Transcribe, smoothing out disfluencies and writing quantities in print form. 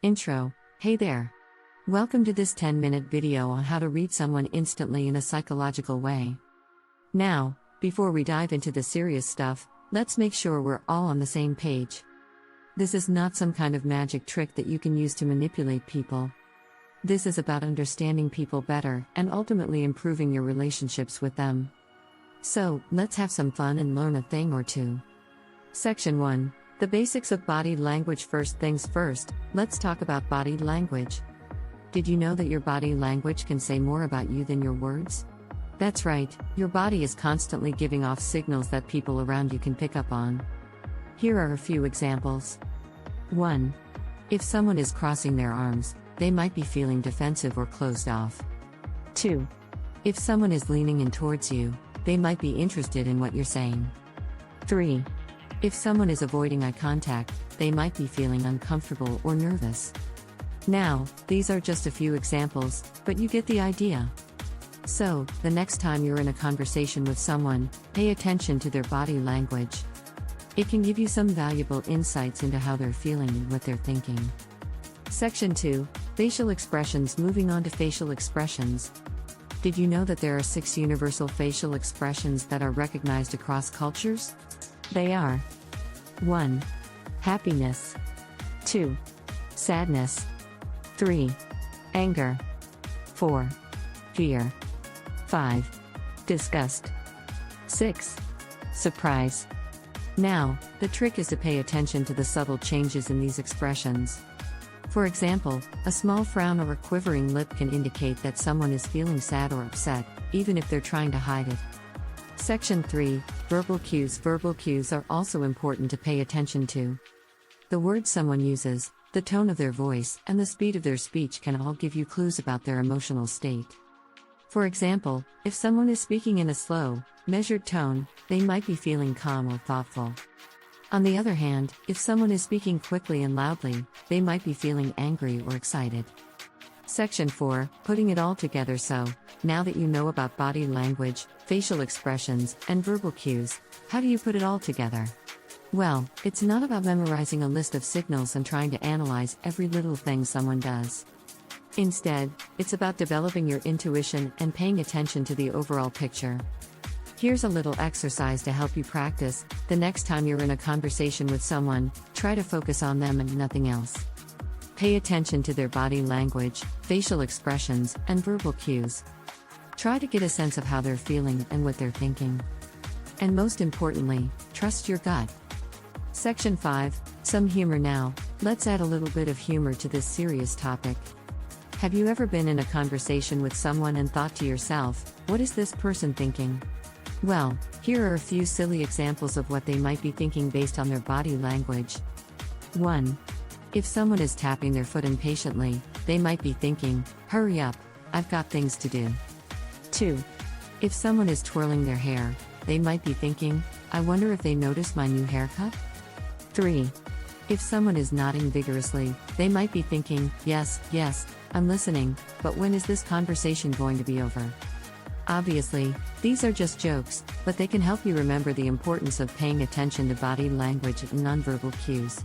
Intro. Hey there. Welcome to this 10-minute video on how to read someone instantly in a psychological way. Now, before we dive into the serious stuff, let's make sure we're all on the same page. This is not some kind of magic trick that you can use to manipulate people. This is about understanding people better and ultimately improving your relationships with them. So, let's have some fun and learn a thing or two. Section 1. The basics of body language. First things first, let's talk about body language. Did you know that your body language can say more about you than your words? That's right, your body is constantly giving off signals that people around you can pick up on. Here are a few examples. 1. If someone is crossing their arms, they might be feeling defensive or closed off. 2. If someone is leaning in towards you, they might be interested in what you're saying. 3. If someone is avoiding eye contact, they might be feeling uncomfortable or nervous. Now, these are just a few examples, but you get the idea. So, the next time you're in a conversation with someone, pay attention to their body language. It can give you some valuable insights into how they're feeling and what they're thinking. Section 2. Facial expressions. Moving on to facial expressions. Did you know that there are 6 universal facial expressions that are recognized across cultures? They are 1. Happiness. 2. Sadness. 3. Anger. 4. Fear. 5. Disgust. 6. Surprise. Now, the trick is to pay attention to the subtle changes in these expressions. For example, a small frown or a quivering lip can indicate that someone is feeling sad or upset, even if they're trying to hide it. Section 3. Verbal cues. Verbal cues are also important to pay attention to. The words someone uses, the tone of their voice, and the speed of their speech can all give you clues about their emotional state. For example, if someone is speaking in a slow, measured tone, they might be feeling calm or thoughtful. On the other hand, if someone is speaking quickly and loudly, they might be feeling angry or excited. Section 4. Putting it all together. So, now that you know about body language, facial expressions, and verbal cues, how do you put it all together? Well, it's not about memorizing a list of signals and trying to analyze every little thing someone does. Instead, it's about developing your intuition and paying attention to the overall picture. Here's a little exercise to help you practice. The next time you're in a conversation with someone, try to focus on them and nothing else. Pay attention to their body language, facial expressions, and verbal cues. Try to get a sense of how they're feeling and what they're thinking. And most importantly, trust your gut. Section 5. Some humor. Now, let's add a little bit of humor to this serious topic. Have you ever been in a conversation with someone and thought to yourself, what is this person thinking? Well, here are a few silly examples of what they might be thinking based on their body language. 1. If someone is tapping their foot impatiently, they might be thinking, hurry up, I've got things to do. 2. If someone is twirling their hair, they might be thinking, I wonder if they noticed my new haircut? 3. If someone is nodding vigorously, they might be thinking, yes, I'm listening, but when is this conversation going to be over? Obviously, these are just jokes, but they can help you remember the importance of paying attention to body language and nonverbal cues.